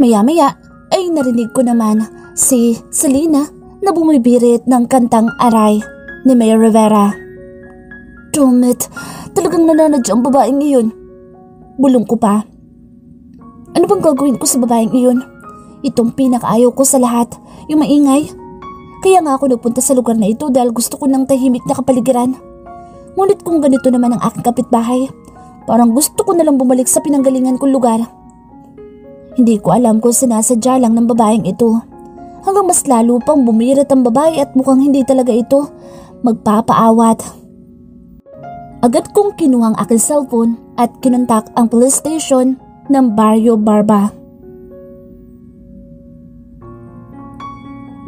Maya-maya ay narinig ko naman si Selena na bumibirit ng kantang Aray ni Mayor Rivera. Damn it, talagang nananadya ang babaeng iyon. Bulong ko pa. Ano bang gagawin ko sa babaeng iyon? Itong pinakaayaw ko sa lahat, yung maingay. Kaya nga ako nagpunta sa lugar na ito dahil gusto ko ng tahimik na kapaligiran. Ngunit kung ganito naman ang aking kapitbahay, parang gusto ko nalang bumalik sa pinanggalingan kong lugar. Hindi ko alam kung sinasadya lang ng babaeng ito. Hanggang mas lalo pang bumirit ang babae at mukhang hindi talaga ito magpapaawat. Agad kong kinuha ang aking cellphone at kinontak ang police station ng Barrio Barba.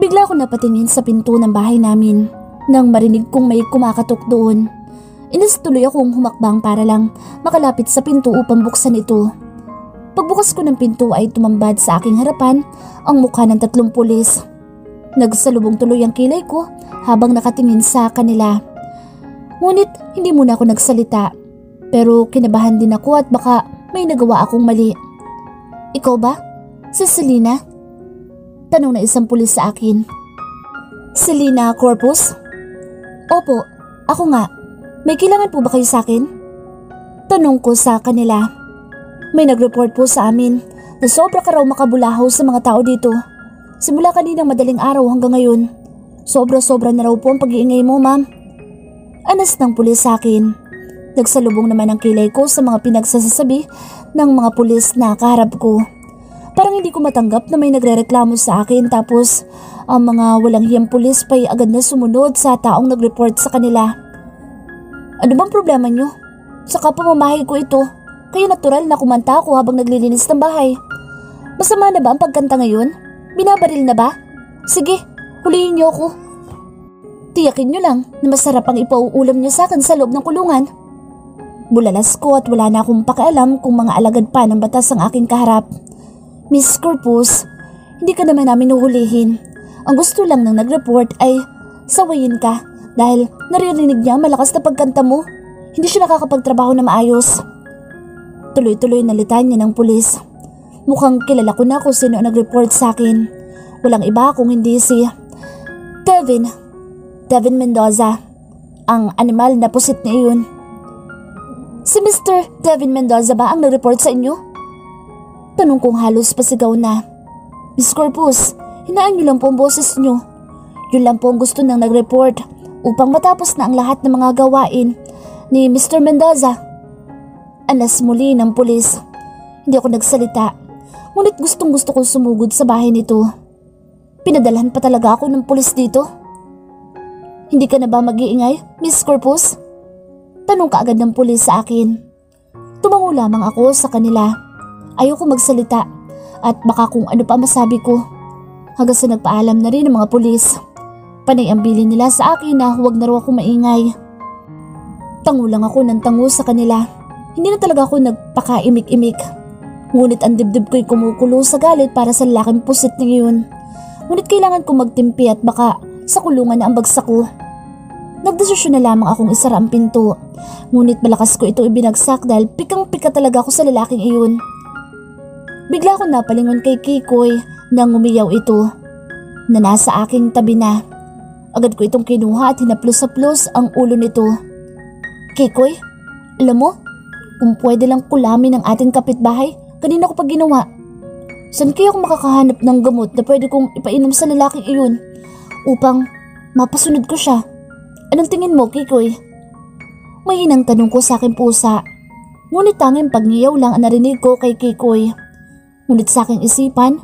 Bigla ako napatingin sa pinto ng bahay namin nang marinig kong may kumakatok doon. Inis tuloy akong humakbang para lang makalapit sa pinto upang buksan ito. Pagbukas ko ng pinto ay tumambad sa aking harapan ang mukha ng 3 pulis. Nagsalubong tuloy ang kilay ko habang nakatingin sa kanila. Ngunit hindi muna ako nagsalita, pero kinabahan din ako at baka may nagawa akong mali. Ikaw ba? Si Selena? Tanong na isang pulis sa akin. Selena Corpus? Opo, ako nga. May kailangan po ba kayo sa akin? Tanong ko sa kanila. May nag-report po sa amin na sobra ka raw makabulahaw sa mga tao dito. Simula kaninang madaling araw hanggang ngayon. Sobra-sobra na raw po ang pag-iingay mo, ma'am. Anas ng pulis sa akin. Nagsalubong naman ang kilay ko sa mga pinagsasabi ng mga pulis na kaharap ko. Parang hindi ko matanggap na may nagrereklamo sa akin tapos ang mga walang hiyang pulis pa'y agad na sumunod sa taong nag-report sa kanila. Ano bang problema nyo? Sa kapamamahay ko ito, kaya natural na kumanta ako habang naglilinis ng bahay. Masama na ba ang pagkanta ngayon? Binabaril na ba? Sige, huliin niyo ako. Tiyakin niyo lang na masarap ang ipauulam niyo sa akin sa loob ng kulungan. Bulalas ko at wala na akong pakialam kung mga alagad pa ng batas ang aking kaharap. Miss Corpus, hindi ka naman namin uhulihin. Ang gusto lang ng nag-report ay sawayin ka dahil naririnig niya malakas na pagkanta mo. Hindi siya nakakapagtrabaho na maayos. Tuloy-tuloy na litanya ng pulis. Mukhang kilala ko na kung sino ang nag-report sa akin. Walang iba kung hindi si Devin Mendoza, ang animal na pusit na iyon. Si Mr. Devin Mendoza ba ang nag-report sa inyo? Tanong kong halos pasigaw na. Miss Corpus, hinaan niyo lang po ang boses niyo. Yun lang po ang gusto ng nag-report upang matapos na ang lahat ng mga gawain ni Mr. Mendoza. Anas muli ng pulis. Hindi ako nagsalita, ngunit gustong-gusto kong sumugod sa bahay nito. Pinadalhan pa talaga ako ng pulis dito. Hindi ka na ba mag-iingay, Miss Corpus? Tanong kaagad ng pulis sa akin. Tumango lamang ako sa kanila. Ayoko magsalita at baka kung ano pa masabi ko. Hanggang sa nagpaalam na rin ng mga pulis. Panay ang bilin nila sa akin na huwag na raw ako maingay. Tango lang ako ng tango sa kanila. Hindi na talaga ako nagpakaimik-imik. Ngunit ang dibdib ko'y kumukulo sa galit para sa lalaking pusit na ngayon. Ngunit kailangan kong magtimpi at baka sa kulungan na ang bagsak ko. Nagdesisyon na lamang akong isara ang pinto. Ngunit malakas ko ito ibinagsak dahil pikang-pika talaga ako sa lalaking iyon. Bigla akong napalingon kay Kikoy nang umiyaw ito na nasa aking tabi na. Agad ko itong kinuha at hinaplos-haplos ang ulo nito. Kikoy, alam mo, kung pwede lang kulamin ang ating kapitbahay, kanina ko pa ginawa. Saan kaya ako makakahanap ng gamot na pwede kong ipainom sa lalaking iyon upang mapasunod ko siya? Anong tingin mo, Kikoy? Mahinang tanong ko sa aking pusa. Ngunit tanging pagngiyaw lang ang narinig ko kay Kikoy. Ngunit sa aking isipan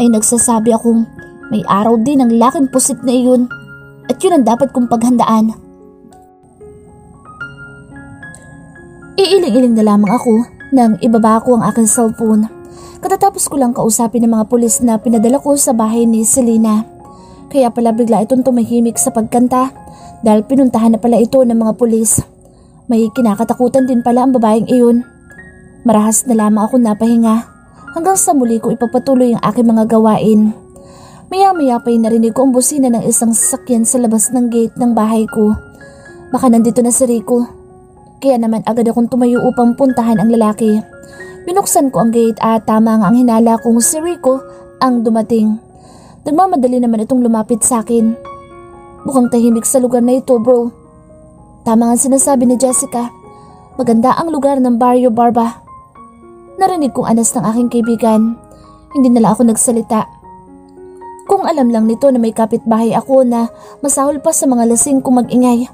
ay nagsasabi akong may araw din ang laking pusit na iyon at yun ang dapat kong paghandaan. Iiling-iling na lamang ako nang ibaba ko ang aking cellphone. Katatapos ko lang kausapin ng mga pulis na pinadala ko sa bahay ni Selena. Kaya pala bigla itong tumahimik sa pagkanta dahil pinuntahan na pala ito ng mga pulis. May kinakatakutan din pala ang babaeng iyon. Marahas na lamang ako napahinga hanggang sa muli ko ipagpatuloy ang aking mga gawain. Maya-maya pa'y narinig ko ang busina ng isang sasakyan sa labas ng gate ng bahay ko. Baka nandito na si Rico. Kaya naman agad akong tumayo upang puntahan ang lalaki. Binuksan ko ang gate at tama nga ang hinala kong si Rico ang dumating. Nagmamadali naman itong lumapit sa akin. Mukhang tahimik sa lugar na ito, bro. Tama nga sinasabi ni Jessica. Maganda ang lugar ng Barrio Barba. Narinig kong anas ng aking kaibigan. Hindi nala ako nagsalita. Kung alam lang nito na may kapitbahay ako na masahol pa sa mga lasing kung mag-ingay.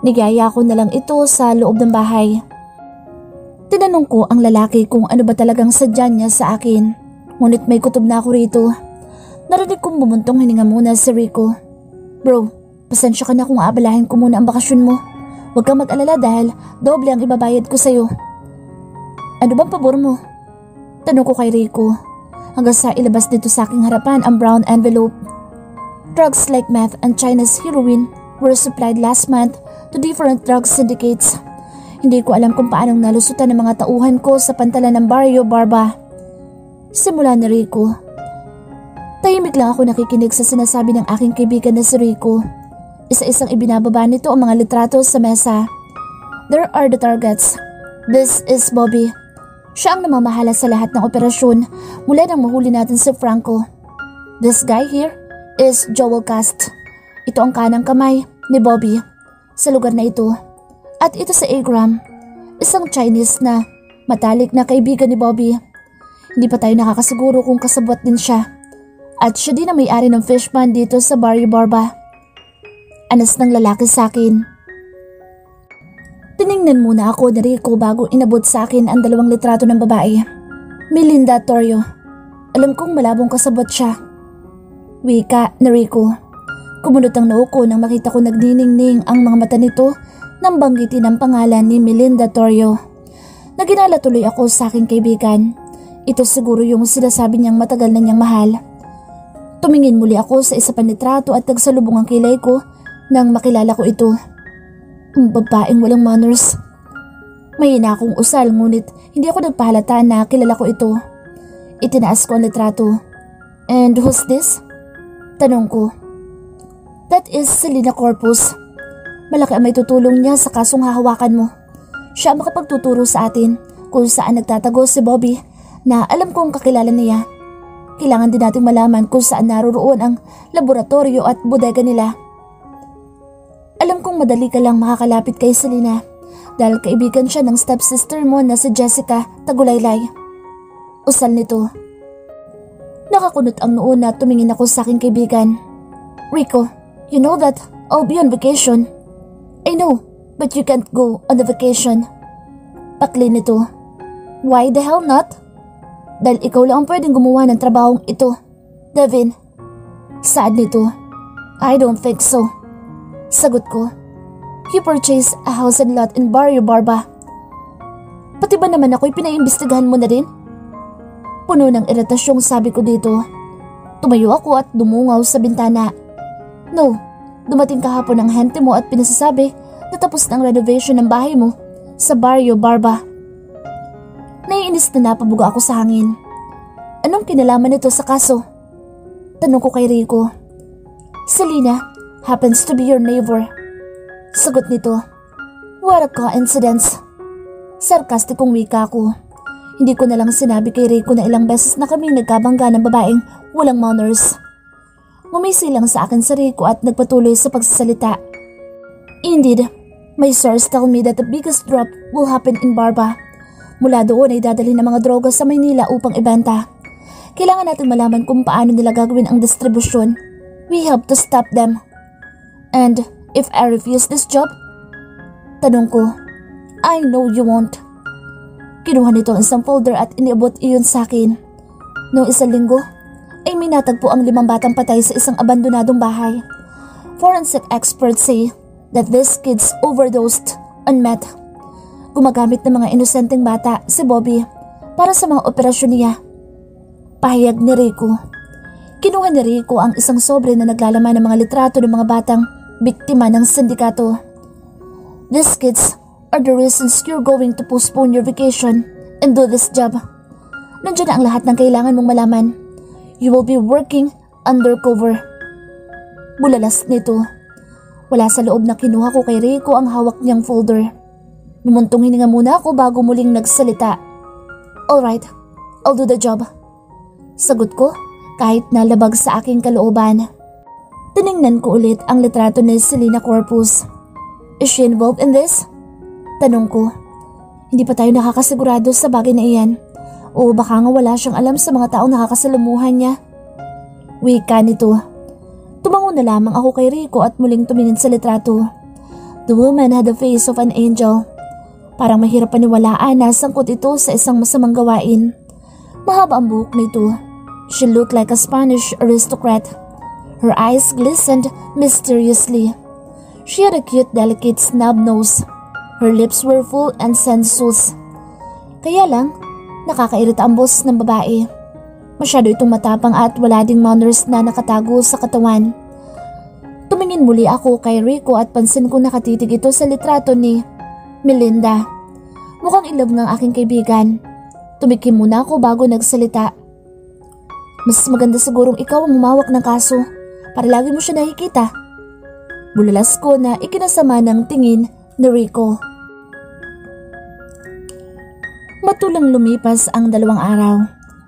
Nigaya ko na lang ito sa loob ng bahay. Tinanong ko ang lalaki kung ano ba talagang sadya niya sa akin. Ngunit may kutob na ako rito. Narinig kong bumuntong hininga muna si Rico. Bro, pasensya ka na kung aabalahin ko muna ang bakasyon mo. Huwag kang mag-alala dahil doble ang ibabayad ko sa'yo. Ano bang pabor mo? Tanong ko kay Rico. Hanggang sa ilabas dito sa aking harapan ang brown envelope. Drugs like meth and China's heroin were supplied last month to different drug syndicates. Hindi ko alam kung paanong nalusutan ng mga tauhan ko sa pantalan ng Barrio Barba. Simula ni Rico. Tahimik lang ako nakikinig sa sinasabi ng aking kaibigan na si Rico. Isa-isang ibinababa nito ang mga litrato sa mesa. There are the targets. This is Bobby. Siya ang namamahala sa lahat ng operasyon mula nang mahuli natin si Franco. This guy here is Joel Cast. Ito ang kanang kamay ni Bobby sa lugar na ito. At ito si Agram, isang Chinese na matalik na kaibigan ni Bobby. Hindi pa tayo nakakasiguro kung kasabwat din siya. At siya din ang may-ari ng fish pond dito sa Barrio Barba. Anas ng lalaki sa akin. Tiningnan muna ako ni Rico bago inabot sa akin ang dalawang litrato ng babae. Melinda Torrio. Alam kong malabong kasabot siya. Wika ni Rico. Kumunot ang noo ko nang makita ko nagniningning ang mga mata nito nang banggitin ang pangalan ni Melinda Torrio. Naginala tuloy ako sa aking kaibigan. Ito siguro yung sinasabi niyang matagal na niyang mahal. Tumingin muli ako sa isa pang litrato at nagsalubong ang kilay ko nang makilala ko ito. Babaeng walang manners. Mahina akong usal ngunit hindi ako nagpahalata na kilala ko ito. Itinaas ko ang litrato. And who's this? Tanong ko. That is Selena Corpus. Malaki ang may tutulong niya sa kasong hahawakan mo. Siya ang makapagtuturo sa atin kung saan nagtatago si Bobby na alam kong kakilala niya. Kailangan din nating malaman kung saan naroroon ang laboratorio at bodega nila. Alam kong madali ka lang makakalapit kay Selena dahil kaibigan siya ng stepsister mo na si Jessica Tagulaylay. Usal nito. Nakakunot ang noo na tumingin ako sa aking kaibigan. Rico, you know that I'll be on vacation. I know, but you can't go on the vacation. Pakli nito. Why the hell not? Dahil ikaw lang ang pwedeng gumawa ng trabahong ito, Devin. Sad nito. I don't think so. Sagot ko. You purchased a house and lot in Barrio Barba. Pati ba naman ako'y pinaimbestigahan mo na rin? Puno ng iritasyong sabi ko dito. Tumayo ako at dumungaw sa bintana. No, dumating kahapon ang hente mo at pinasasabi na tapos na ang renovation ng bahay mo sa Barrio Barba. Naiinis na napabuga ako sa hangin. Anong kinalaman nito sa kaso? Tanong ko kay Rico. Selena happens to be your neighbor. Sagot nito. What a coincidence. Sarkastikong wika ko. Hindi ko na lang sinabi kay Rico na ilang beses na kami nagkabangga ng babaeng walang manners. Ngumisi lang sa akin si Rico at nagpatuloy sa pagsasalita. Indeed, my source tell me that the biggest drop will happen in Barba. Mula doon ay dadalhin ng mga droga sa Maynila upang ibenta. Kailangan natin malaman kung paano nila gagawin ang distribusyon. We have to stop them. And if I refuse this job? Tanong ko. I know you won't. Kinuha nito ang isang folder at iniabot iyon sa akin. Noong isang linggo, ay may natagpo ang 5 batang patay sa isang abandonadong bahay. Forensic experts say that these kids overdosed on meth. Gumagamit ng mga inosenteng bata si Bobby para sa mga operasyon niya. Pahayag ni Rico. Kinuha ni Rico ang isang sobre na naglalaman ng mga litrato ng mga batang biktima ng sindikato. These kids are the reasons you're going to postpone your vacation and do this job. Nandiyan na ang lahat ng kailangan mong malaman. You will be working undercover. Bulalas nito. Wala sa loob na kinuha ko kay Rico ang hawak niyang folder. Numuntong hininga muna ako bago muling nagsalita. Alright, I'll do the job. Sagot ko kahit nalabag sa aking kalooban. Tiningnan ko ulit ang litrato ni Selena Corpus. Is she involved in this? Tanong ko. Hindi pa tayo nakakasigurado sa bagay na iyan. O baka nga wala siyang alam sa mga taong nakakasalamuhan niya. Wika nito. Tumango na lamang ako kay Rico at muling tumingin sa litrato. The woman had the face of an angel. Parang mahirap paniwalaan na sangkot ito sa isang masamang gawain. Mahaba ang buhok nito. She looked like a Spanish aristocrat. Her eyes glistened mysteriously. She had a cute, delicate snub nose. Her lips were full and sensuous. Kaya lang, nakakairita ang boses ng babae. Masyado itong matapang at wala ding manners na nakatago sa katawan. Tumingin muli ako kay Rico at pansin kong nakatitig ito sa litrato ni Melinda. Mukhang in love ng aking kaibigan. Tumikim muna ako bago nagsalita. Mas maganda sigurong ikaw ang humawak ng kaso para lagi mo siya nakikita. Bulalas ko na ikinasama ng tingin ni Rico. Matulang lumipas ang 2 araw.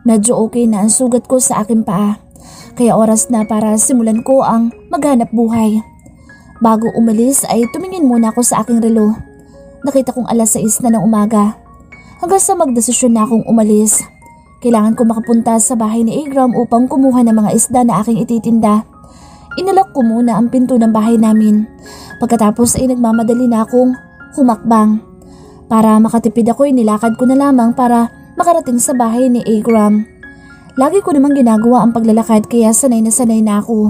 Medyo okay na ang sugat ko sa aking paa. Kaya oras na para simulan ko ang maghanap buhay. Bago umalis ay tumingin muna ako sa aking relo. Nakita kong alas 6 na ng umaga. Hanggang sa magdesisyon na akong umalis. Kailangan ko makapunta sa bahay ni Agram upang kumuha ng mga isda na aking ititinda. Inalak ko muna ang pinto ng bahay namin. Pagkatapos ay nagmamadali na akong humakbang. Para makatipid ako, nilakad ko na lamang para makarating sa bahay ni Agram. Lagi ko namang ginagawa ang paglalakad kaya sanay na ako.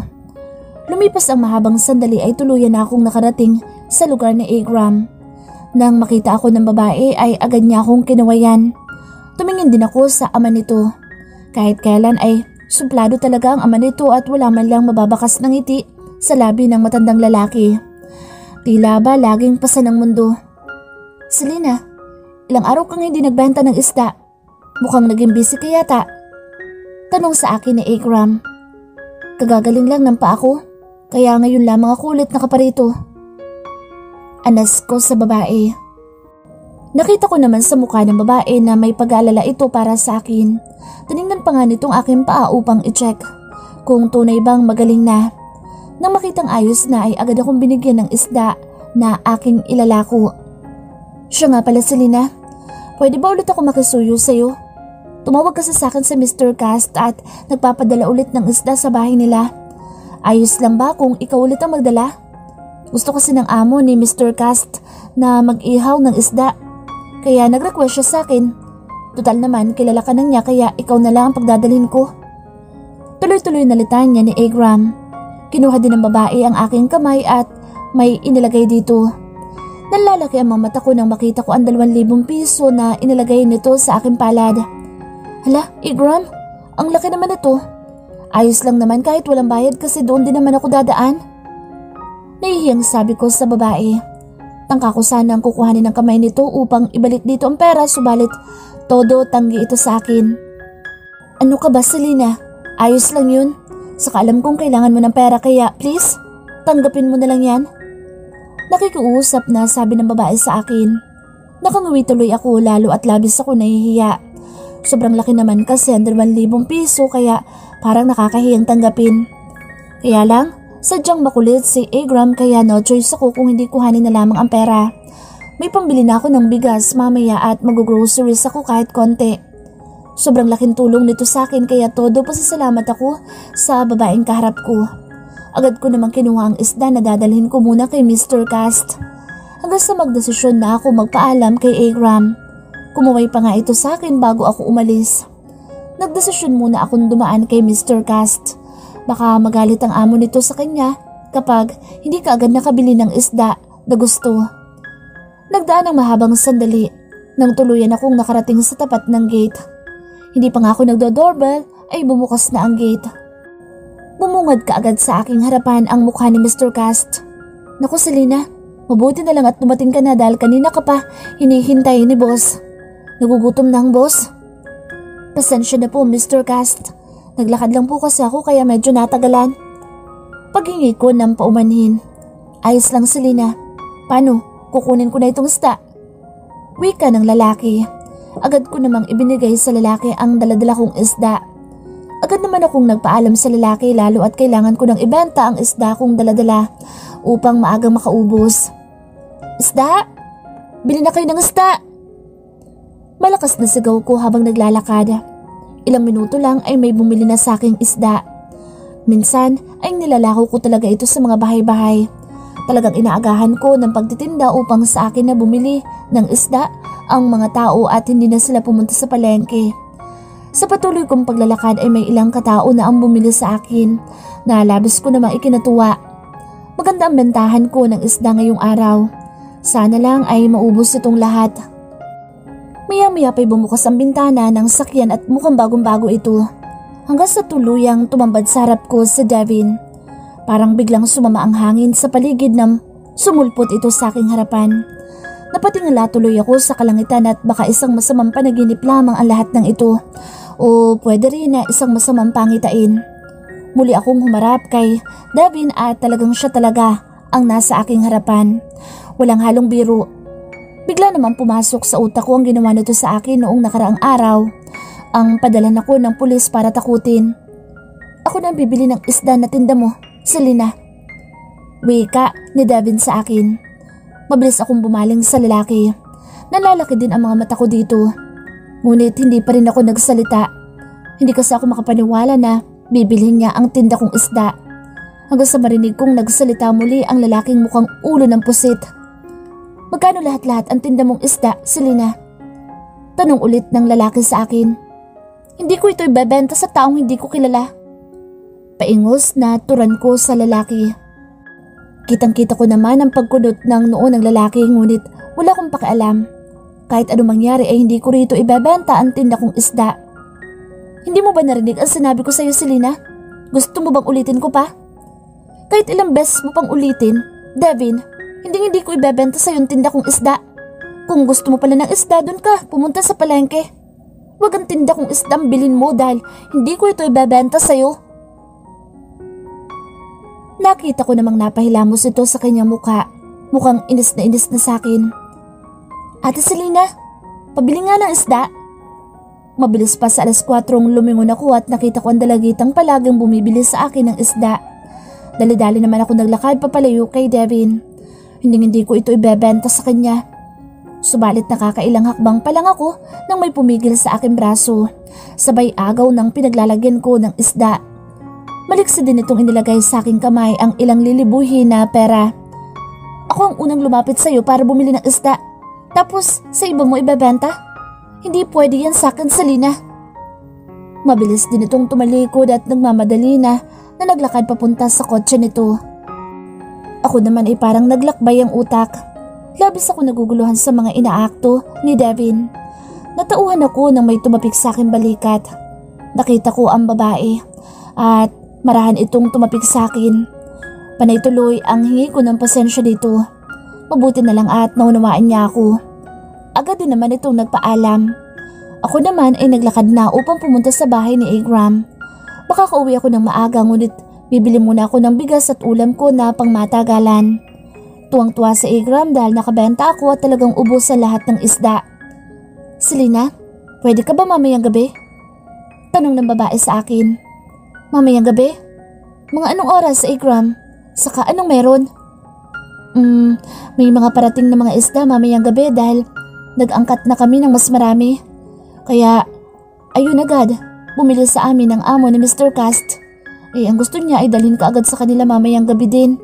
Lumipas ang mahabang sandali ay tuluyan na akong nakarating sa lugar ni Agram. Nang makita ako ng babae ay agad niya akong kinawayan. Tumingin din ako sa ama nito. Kahit kailan ay suplado talaga ang ama nito at wala man lang mababakas ng ngiti sa labi ng matandang lalaki. Tila ba laging pasa ng mundo. Selena, ilang araw kang hindi nagbenta ng isda. Mukhang naging busy ka yata. Tanong sa akin ni Agram. Kagagaling lang ng paa ko, kaya ngayon lamang ako ulit nakaparito. Anas ko sa babae. Nakita ko naman sa mukha ng babae na may pag-aalala ito para sa akin. Tinignan pa nga nitong aking paa upang i-check kung tunay bang magaling na. Nang makitang ayos na ay agad akong binigyan ng isda na aking ilalako. Siya nga pala, Selena. Pwede ba ulit ako makisuyo sa'yo? Tumawag kasi sa akin sa Mr. Cast at nagpapadala ulit ng isda sa bahay nila. Ayos lang ba kung ikaw ulit ang magdala? Gusto kasi ng amo ni Mr. Cast na mag-ihaw ng isda. Kaya nag-request siya sa akin. Total naman, kilala ka na niya kaya ikaw na lang ang pagdadalhin ko. Tuloy-tuloy na litan niya ni Agram. Kinuha din ng babae ang aking kamay at may inilagay dito. Nalalaki ang mga mata ko nang makita ko ang 2,000 piso na inilagay nito sa aking palad. Hala, Agram, ang laki naman ito. Ayos lang naman kahit walang bayad kasi doon din naman ako dadaan. Nahihiyang sabi ko sa babae. Tangka ko sana ang kukuhanin ng kamay nito upang ibalik dito ang pera subalit todo tanggi ito sa akin. Ano ka ba, Selena? Ayos lang yun. Saka alam kong kailangan mo ng pera kaya please, tanggapin mo na lang yan. Nakikiusap na sabi ng babae sa akin. Nakanguwi tuloy ako lalo at labis ako nahihiya. Sobrang laki naman kasi ang 2,000 piso kaya parang nakakahiyang tanggapin. Kaya lang, sadyang makulit si Agram kaya no choice ako kung hindi kuhanin na lamang ang pera. May pambili na ako ng bigas mamaya at mag-groceries ako kahit konti. Sobrang laking tulong nito sa akin kaya todo pasasalamat ako sa babaeng kaharap ko. Agad ko namang kinuha ang isda na dadalhin ko muna kay Mr. Cast. Hanggang sa magdesisyon na ako magpaalam kay Agram. Kumuway pa nga ito sa akin bago ako umalis. Nagdesisyon muna akong dumaan kay Mr. Cast. Baka magalit ang amo nito sa kanya kapag hindi ka agad nakabili ng isda na gusto. Nagdaan ang mahabang sandali nang tuluyan akong nakarating sa tapat ng gate. Hindi pa nga ako nagdo-doorbell ay bumukas na ang gate. Bumungad ka agad sa aking harapan ang mukha ni Mr. Cast. Naku Selena, mabuti na lang at dumating ka na dahil kanina ka pa hinihintay ni boss. Nagugutom na ang boss. Pasensya na po Mr. Cast. Naglakad lang po kasi ako kaya medyo natagalan. Paghingi ko ng paumanhin. Ayos lang Selena. Paano? Kukunin ko na itong isda. Wika ng lalaki. agad ko namang ibinigay sa lalaki ang daladala kong isda. Agad naman akong nagpaalam sa lalaki lalo at kailangan ko nang ibenta ang isda kong daladala upang maagang makaubos. Isda! Bili na kayo ng isda! Malakas na sigaw ko habang naglalakad. Ilang minuto lang ay may bumili na sa aking isda. Minsan ay nilalako ko talaga ito sa mga bahay-bahay. Talagang inaagahan ko ng pagtitinda upang sa akin na bumili ng isda ang mga tao at hindi na sila pumunta sa palengke. Sa patuloy kong paglalakad ay may ilang katao na ang bumili sa akin na labis ko namang ikinatuwa. Maganda ang bentahan ko ng isda ngayong araw. Sana lang ay maubos itong lahat. Maya-maya pa'y bumukas ang bintana ng sakyan at mukhang bagong-bago ito. Hanggang sa tuluyang tumambad sa harap ko si Devin. Parang biglang sumama ang hangin sa paligid ng sumulpot ito sa aking harapan. Napatingala tuloy ako sa kalangitan at baka isang masamang panaginip lamang ang lahat ng ito o pwede rin na isang masamang pangitain. Muli akong humarap kay Devin at talagang siya talaga ang nasa aking harapan. Walang halong biro. Bigla naman pumasok sa utak ko ang ginawa nito sa akin noong nakaraang araw. Ang padalan ako ng pulis para takutin. Ako na bibili ng isda na tinda mo, Selena. Wika ni Devin sa akin. Mabilis akong bumaling sa lalaki. Nalalaki din ang mga mata ko dito. Ngunit hindi pa rin ako nagsalita. Hindi kasi ako makapaniwala na bibilhin niya ang tinda kong isda. Hanggang sa marinig kong nagsalita muli ang lalaking mukhang ulo ng pusit. Magkano lahat-lahat ang tinda mong isda, Selena? Tanong ulit ng lalaki sa akin. Hindi ko ito ibebenta sa taong hindi ko kilala. Paingos na turan ko sa lalaki. Kitang-kita ko naman ang pagkunot ng noo ng lalaki ngunit wala akong pakialam. Kahit anong mangyari ay hindi ko rito ibebenta ang tinda kong isda. Hindi mo ba narinig ang sinabi ko sa iyo, Selena? Gusto mo bang ulitin ko pa? Kahit ilang beses mo pang ulitin, Devin, hindi ko ibebenta sa iyo ang tinda kong isda. Kung gusto mo pala ng isda, dun ka, pumunta sa palengke. Huwag ang tinda kong isda ang bilhin mo dahil hindi ko ito ibebenta sa iyo. Nakita ko namang napahilamos ito sa kanyang mukha. Mukhang inis na sa akin. Ate Selena, pabili nga ng isda. Mabilis pa sa 4:00 lumingon ako at nakita ko ang dalagitang palagang bumibili sa akin ng isda. Dali-dali naman ako naglakad papalayo kay Devin. Hindi ko ito ibebenta sa kanya. Subalit nakakailang hakbang pa lang ako nang may pumigil sa aking braso. Sabay agaw ng pinaglalagyan ko ng isda. Maliksi din itong inilagay sa aking kamay ang ilang lilibuhin na pera. Ako ang unang lumapit sa iyo para bumili ng isda. Tapos sa iba mo ibebenta? Hindi pwede yan sa akin, Selena. Mabilis din itong tumalikod at nagmamadali na naglakad papunta sa kotse nito. Ako naman ay parang naglakbay ang utak. Labis ako naguguluhan sa mga inaakto ni Devin. Natauhan ako nang may tumapik sa aking balikat. Nakita ko ang babae at marahan itong tumapik sa akin. Panay tuloy ang hingi ko ng pasensya dito. Mabuti na lang at naunawaan niya ako. Agad din naman itong nagpaalam. Ako naman ay naglakad na upang pumunta sa bahay ni Agram. Makakauwi ako ng maaga ngunit bibili muna ako ng bigas at ulam ko na pangmatagalan. Tuwang-tuwa sa Agram dahil nakabenta ako at talagang ubos sa lahat ng isda. Selena, pwede ka ba mamayang gabi? Tanong ng babae sa akin. Mamayang gabi? Mga anong oras sa Agram? Saka anong meron? May mga parating na mga isda mamayang gabi dahil nag-angkat na kami ng mas marami. Kaya ayun agad, bumili sa amin ng amo ni Mr. Cast. Ang gusto niya ay dalhin ka agad sa kanila mamayang gabi din.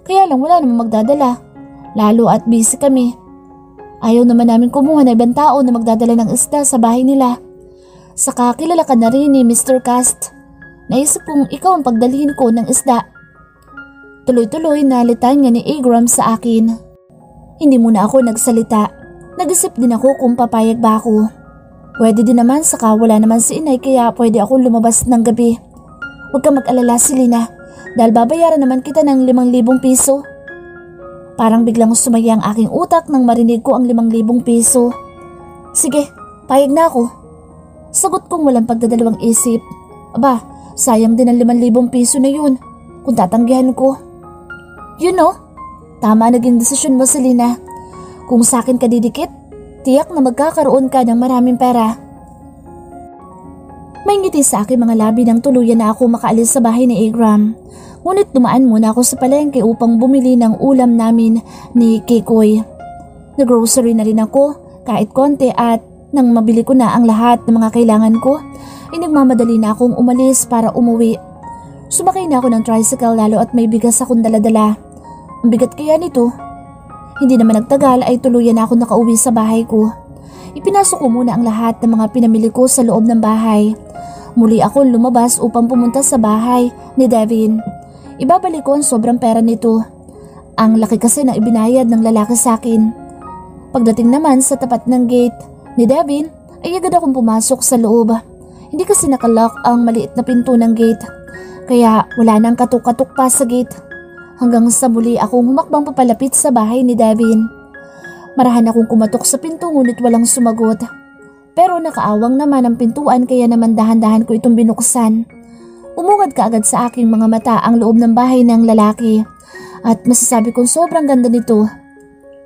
Kaya lang wala namang magdadala. Lalo at busy kami. Ayaw naman namin kumuha ng ibang tao na magdadala ng isda sa bahay nila. Saka kilala ka na rin ni Mr. Cast. Naisip kong ikaw ang pagdalhin ko ng isda. Tuloy-tuloy nalitan niya ni Agram sa akin. Hindi muna ako nagsalita. Nag-isip din ako kung papayag ba ako. Pwede din naman saka wala naman si inay kaya pwede akong lumabas ng gabi. Huwag ka mag-alala, Selena, dahil babayaran naman kita ng 5,000 piso. Parang biglang sumaya ang aking utak nang marinig ko ang 5,000 piso. Sige, payag na ako. Sagot kong walang pagdadalawang isip. Aba, sayang din ang 5,000 piso na yun kung tatanggihan ko. You know, tama naging desisyon mo, Selena. Kung sa akin ka didikit, Tiyak na magkakaroon ka ng maraming pera. May ngiti sa aking mga labi nang tuluyan na ako makaalis sa bahay ni Agram. Ngunit dumaan muna ako sa palengke upang bumili ng ulam namin ni Kikoy. Nag-grocery na rin ako kahit konti at nang mabili ko na ang lahat ng mga kailangan ko, ay nagmamadali na akong umalis para umuwi. Sumakay na ako ng tricycle lalo at may bigas akong daladala. Ang bigat kaya nito? Hindi naman nagtagal ay tuluyan na ako nakauwi sa bahay ko. Ipinasok ko muna ang lahat ng mga pinamili ko sa loob ng bahay. Muli ako lumabas upang pumunta sa bahay ni Devin. Ibabalik ko ang sobrang pera nito. Ang laki kasi ng ibinayad ng lalaki sa akin. Pagdating naman sa tapat ng gate ni Devin ay agad akong pumasok sa loob. Hindi kasi nakalock ang maliit na pinto ng gate. Kaya wala nang katok-katok pa sa gate. Hanggang sa muli akong humakbang papalapit sa bahay ni Devin. Marahan akong kumatok sa pinto ngunit walang sumagot. Pero nakaawang naman ang pintuan kaya naman dahan-dahan ko itong binuksan. Umungad kaagad sa aking mga mata ang loob ng bahay ng lalaki. At masasabi kong sobrang ganda nito.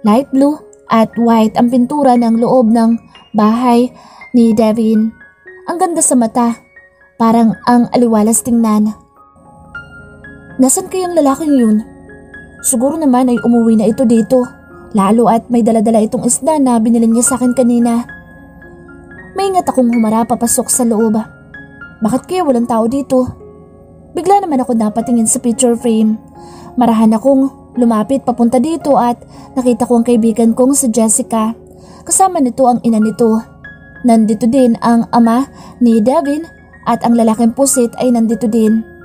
Light blue at white ang pintura ng loob ng bahay ni Devin. Ang ganda sa mata. Parang ang aliwalas tingnan. Nasaan kayang lalaking yun? Siguro naman ay umuwi na ito dito. Lalo at may daladala itong isda na binili niya sa akin kanina. Maingat akong humarap papasok sa loob. Bakit kaya walang tao dito? Bigla naman ako napatingin sa picture frame. Marahan akong lumapit papunta dito at nakita ko ang kaibigan kong si Jessica. Kasama nito ang ina nito. Nandito din ang ama ni Devin at ang lalaking pusit ay nandito din.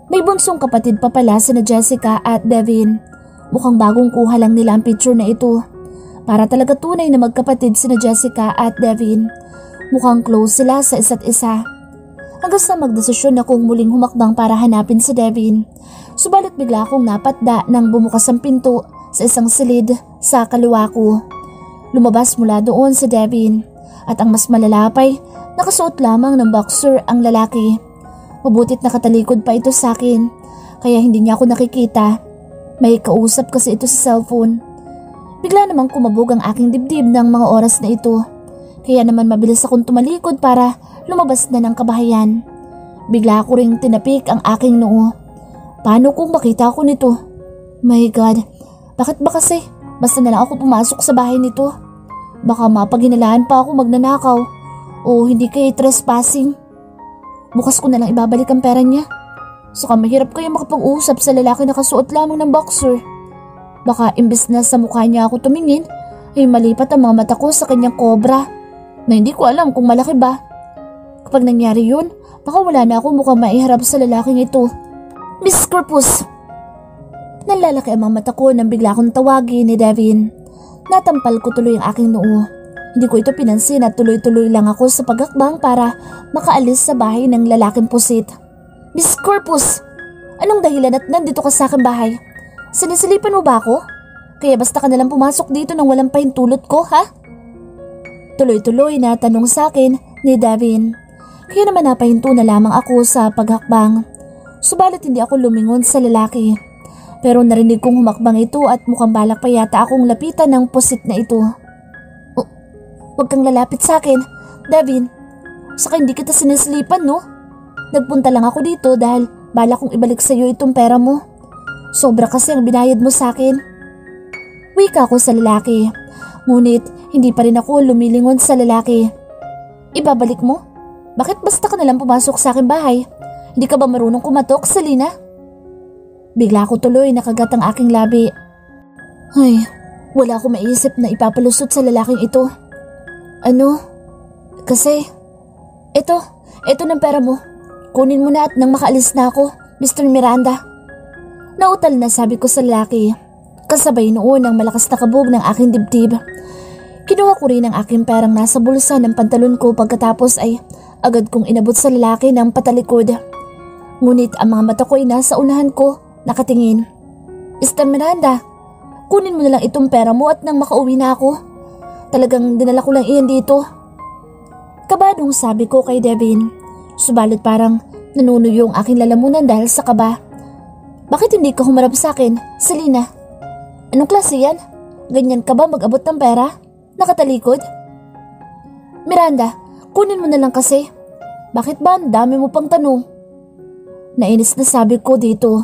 May bunsong kapatid pa pala sina Jessica at Devin. Mukhang bagong kuha lang nila ang picture na ito. Para talaga tunay na magkapatid sina Jessica at Devin. Mukhang close sila sa isa't isa. Hanggang sa magdesisyon akong muling humakbang para hanapin si Devin. Subalit bigla akong napatda nang bumukas ang pinto sa isang silid sa kaliwa ko. Lumabas mula doon si Devin. At ang mas malalapay, nakasuot lamang ng boxer ang lalaki. Mabutit nakatalikod pa ito sa akin, kaya hindi niya ako nakikita. May kausap kasi ito sa cellphone. Bigla namang kumabog ang aking dibdib ng mga oras na ito. Kaya naman mabilis akong tumalikod para lumabas na ng kabahayan. Bigla ko ring tinapik ang aking noo. Paano kung makita ako nito? My God, bakit ba kasi? Basta na lang ako pumasok sa bahay nito. Baka mapaghinalaan pa ako magnanakaw o hindi kay trespassing. Bukas ko na lang ibabalik ang pera niya. Saka mahirap kayo makapag-usap sa lalaki na kasuot lamang ng boxer. Baka imbes na sa mukha niya ako tumingin, ay malipat ang mga mata ko sa kanyang cobra na hindi ko alam kung malaki ba. Kapag nangyari yun, baka wala na ako mukhang maiharap sa lalaking ito. Miss Corpus! Nalalaki ang mga mata ko nang bigla akong tawagin ni Devin. Natampal ko tuloy ang aking noo. Hindi ko ito pinansin at tuloy-tuloy lang ako sa paghakbang para makaalis sa bahay ng lalaking pusit. Miss Corpus, anong dahilan at nandito ka sa aking bahay? Sinisilipan mo ba ako? Kaya basta ka nalang pumasok dito nang walang pahintulot ko, ha? Tuloy-tuloy na tanong sa akin ni Devin. Kaya naman napahinto na lamang ako sa paghakbang. Subalit hindi ako lumingon sa lalaki. Pero narinig kong humakbang ito at mukhang balak pa yata akong lapitan ng pusit na ito. Huwag kang lalapit sa akin, Devin. Saka hindi kita sinislipan, no? Nagpunta lang ako dito dahil balak kong ibalik sa iyo itong pera mo. Sobra kasi ang binayad mo sa akin. Wika ko sa lalaki. Ngunit hindi pa rin ako lumilingon sa lalaki. Ibabalik mo? Bakit basta ka nalang pumasok sa aking bahay? Hindi ka ba marunong kumatok, Selena? Bigla ko tuloy nakagat ang aking labi. Ay, wala akong maisip na ipapalusot sa lalaking ito. Ano? Kasi, ito ng pera mo. Kunin mo na at nang makaalis na ako, Mr. Miranda. Nautal na sabi ko sa lalaki. Kasabay noon ang malakas na kabog ng aking dibdib. Kinuha ko rin ang aking perang nasa bulsa ng pantalon ko pagkatapos ay agad kong inabot sa lalaki ng patalikod. Ngunit ang mga mata ko ay nasa unahan ko, nakatingin. Mr. Miranda, kunin mo na lang itong pera mo at nang makauwi na ako. Talagang dinala ko lang iyan dito. Kabadong sabi ko kay Devin. Subalit parang nanunuyo ang aking lalamunan dahil sa kaba. Bakit hindi ka humarap sa akin, Selena? Anong klase yan? Ganyan ka ba mag-abot ng pera? Nakatalikod? Miranda, kunin mo na lang kasi. Bakit ba ang dami mo pang tanong? Nainis na sabi ko dito.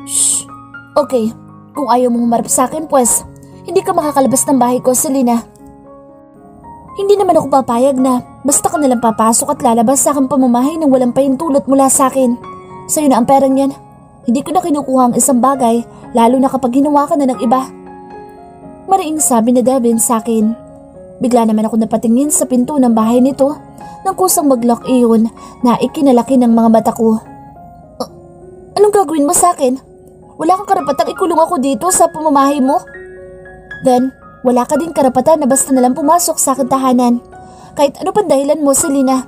Shh! Okay, kung ayaw mong humarap sa akin pues, hindi ka makakalabas ng bahay ko, Selena. Hindi naman ako papayag na basta ka nalang papasok at lalabas sa aking pamamahay nang walang pahintulot mula sa akin. Sa'yo na ang perang yan. Hindi ko na kinukuha ang isang bagay, lalo na kapag ginawa ka na ng iba. Mariing sabi ni Devin sa akin. Bigla naman ako napatingin sa pinto ng bahay nito nang kusang mag-lock iyon na ikinalaki ng mga mata ko. Anong gagawin mo sa akin? Wala kang karapatang ikulong ako dito sa pamamahay mo. Then, wala ka din karapatan na basta nalang pumasok sa aking tahanan. Kahit ano pang dahilan mo, Selena.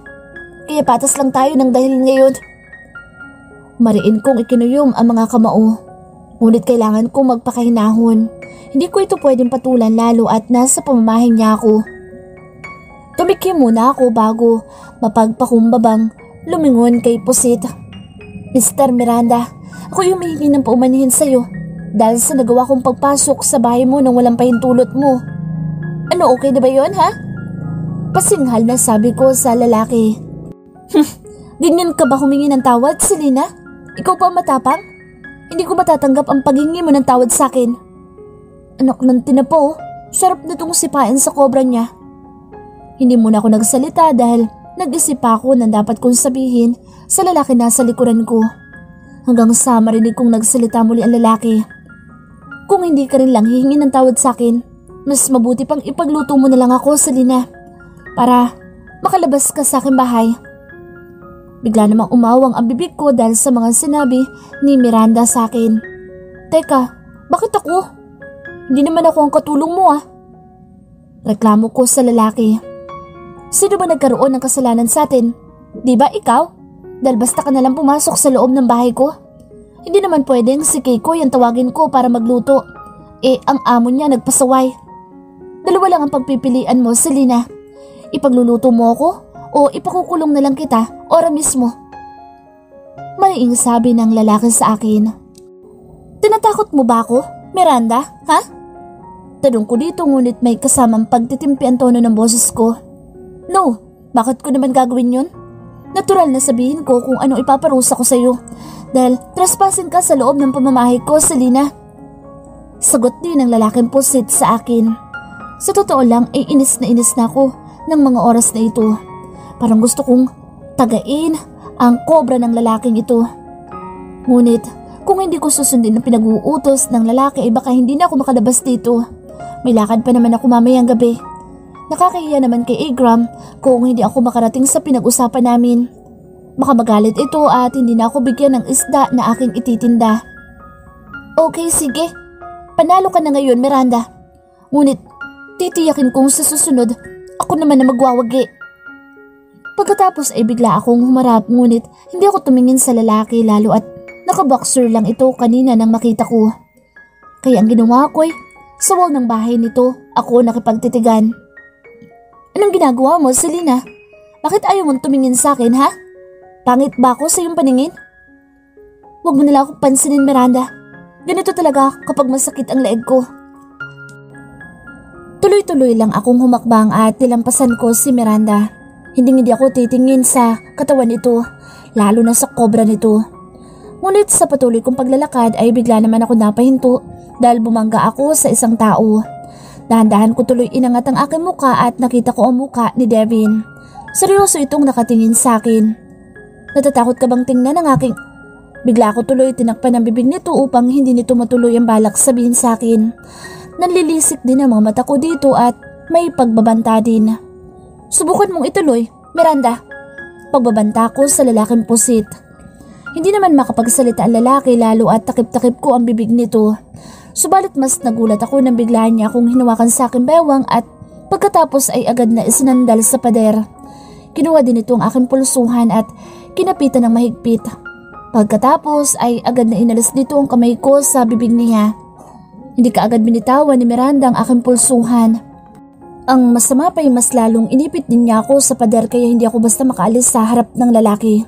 Kaya patas lang tayo ng dahil ngayon. Mariin kong ikinuyom ang mga kamao. Ngunit kailangan kong magpakahinahon. Hindi ko ito pwedeng patulan lalo at nasa pamamahay niya ako. Tumikim muna ako bago mapagpakumbabang lumingon kay Pusit. Mr. Miranda, ako yung mahingi ng paumanhin sa'yo dahil sa nagawa kong pagpasok sa bahay mo nang walang pahintulot mo. Ano, okay na ba yun, ha? Pasinghal na sabi ko sa lalaki. Ganyan ka ba humingi ng tawad, Selena? Ikaw pa matapang? Hindi ko matatanggap ang paghingi mo ng tawad sa akin. Anak ng tinapo, sarap na itong sipain sa kobra niya. Hindi muna ako nagsalita dahil nag-isip ako na dapat kong sabihin sa lalaki na sa likuran ko. Hanggang sa marinig kong nagsalita muli ang lalaki. Kung hindi ka rin lang hihingi ng tawad sa akin, mas mabuti pang ipagluto mo na lang ako, Selena, para makalabas ka sa aking bahay. Bigla namang umawang ang bibig ko dahil sa mga sinabi ni Miranda sa akin. Teka, bakit ako? Hindi naman ako ang katulong mo Reklamo ko sa lalaki. Sino ba nagkaroon ng kasalanan sa atin? Di ba ikaw? Dahil basta ka nalang pumasok sa loob ng bahay ko. Hindi naman pwedeng si Keiko yung tawagin ko para magluto. Ang amo niya nagpasaway. Dalawa lang ang pagpipilian mo, Selena. Ipagluluto mo ako o ipakukulong na lang kita ora mismo. Mariing sabi ng lalaki sa akin. Tinatakot mo ba ako, Miranda? Ha? Tanong ko dito ngunit may kasamang pagtitimpi ang tono ng boses ko. No, bakit ko naman gagawin yun? Natural na sabihin ko kung ano ipaparusa ko sa'yo dahil trespassing ka sa loob ng pamamahay ko, Selena. Sagot din ng lalaking Pusit sa akin. Sa totoo lang ay inis na ako ng mga oras na ito. Parang gusto kong tagain ang kobra ng lalaking ito. Ngunit kung hindi ko susundin ang pinag-uutos ng lalaki ay baka hindi na ako makalabas dito. May lakad pa naman ako mamayang gabi. Nakakahiya naman kay Agram kung hindi ako makarating sa pinag-usapan namin. Baka magalit ito at hindi na ako bigyan ng isda na aking ititinda. Okay, sige. Panalo ka na ngayon, Miranda. Ngunit titiyakin kong sa susunod, ako naman na magwawagi. Pagkatapos ay bigla akong humarap ngunit hindi ako tumingin sa lalaki lalo at nakaboxer lang ito kanina nang makita ko. Kaya ang ginawa ko ay sa wall ng bahay nito ako nakipagtitigan. Anong ginagawa mo, Selena? Bakit ayaw mong tumingin sa akin, ha? Pangit ba ako sa iyong paningin? Huwag mo nila akong pansinin, Miranda. Ganito talaga kapag masakit ang leeg ko. Tuloy-tuloy lang akong humakbang at nilampasan ko si Miranda. Hindi ako titingin sa katawan nito, lalo na sa kobra nito. Ngunit sa patuloy kong paglalakad ay bigla naman ako napahinto dahil bumangga ako sa isang tao. Dahan-dahan ko tuloy inangat ang aking muka at nakita ko ang muka ni Devin. Seryoso itong nakatingin sa akin. Natatakot ka bang tingnan ang aking... Bigla ako tuloy tinakpan ang bibig nito upang hindi nito matuloy ang balak sabihin sa akin. Nanlilisik din ang mga mata ko dito at may pagbabanta din. Subukan mong ituloy, Miranda. Pagbabanta ko sa lalaking Pusit. Hindi naman makapagsalita ang lalaki lalo at takip-takip ko ang bibig nito. Subalit mas nagulat ako nang bigla niya akong hinawakan sa aking bewang at pagkatapos ay agad na isinandal sa pader. Kinuha din ito ang aking pulsuhan at kinapitan ng mahigpit. Pagkatapos ay agad na inalas dito ang kamay ko sa bibig niya. Hindi kaagad binitawan ni Miranda ang aking pulsuhan. Ang masama pa ay mas lalong inipit din niya ako sa pader kaya hindi ako basta makaalis sa harap ng lalaki.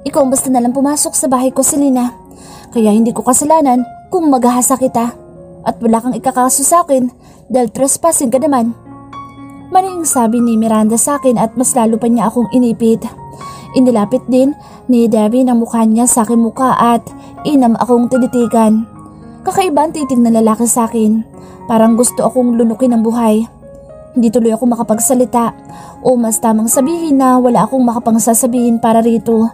Ikaw ang basta nalang pumasok sa bahay ko, Selena. Kaya hindi ko kasalanan kung maghahasa kita. at wala kang ikakaso sa akin dahil trespassing ka naman. Maling sabi ni Miranda sa akin at mas lalo pa niya akong inipit. Inilapit din ni Devin ang mukha niya sa aking mukha at inam akong tinitigan. Kakaiba ang titig ng lalaki sa akin. Parang gusto akong lunukin ng buhay. Hindi tuloy ako makapagsalita o mas tamang sabihin na wala akong makapangsasabihin para rito.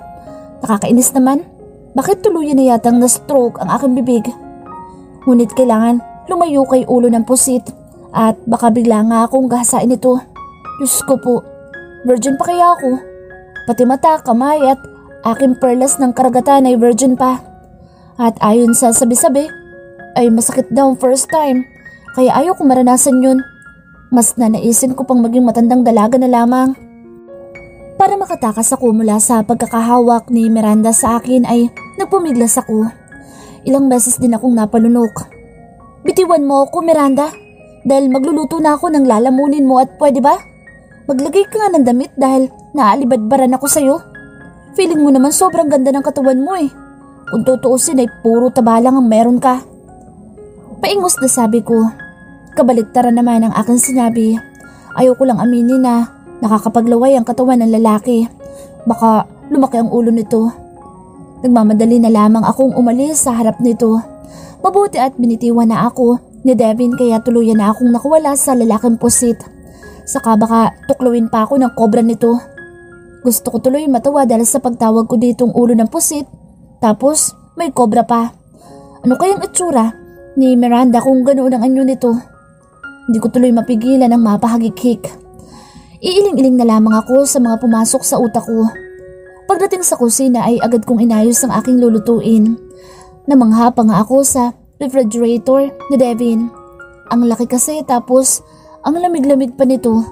Nakakainis naman. Bakit tuluyan na yatang na-stroke ang aking bibig? Ngunit kailangan lumayo kay ulo ng pusit at baka bigla nga akong gahasain ito. Diyos ko po, virgin pa kaya ako? Pati mata, kamay at aking perlas ng karagatan ay virgin pa. At ayon sa sabi-sabi, ay masakit daw first time, kaya ayaw ko maranasan yun. Mas nanaisin ko pang maging matandang dalaga na lamang. Para makatakas ako mula sa pagkakahawak ni Miranda sa akin ay nagpumiglas ako. Ilang beses din akong napalunok. Bitiwan mo ako, Miranda, dahil magluluto na ako ng lalamunin mo at pwede ba? Maglagay ka nga ng damit dahil naalibadbaran ako sa'yo. Feeling mo naman sobrang ganda ng katawan mo eh. Kung tutuusin ay puro taba lang ang meron ka. Paingos na sabi ko. Kabaliktaran naman ang aking sinabi. Ayaw ko lang aminin na nakakapaglaway ang katawan ng lalaki. Baka lumaki ang ulo nito. Nagmamadali na lamang akong umalis sa harap nito. Mabuti at binitiwan na ako ni Devin kaya tuluyan na akong nakawala sa lalaking pusit. Saka baka tuklawin pa ako ng kobra nito. Gusto ko tuloy matawa dahil sa pagtawag ko ditong ulo ng pusit. Tapos may kobra pa. Ano kayang itsura ni Miranda kung ganoon ang anyo nito? Hindi ko tuloy mapigilan ang mapahagik-hik. Iiling-iling na lamang ako sa mga pumasok sa utak ko. Pagdating sa kusina ay agad kong inayos ang aking lulutuin. Namangha pa nga ako sa refrigerator ni Devin. Ang laki kasi tapos ang lamig-lamig pa nito.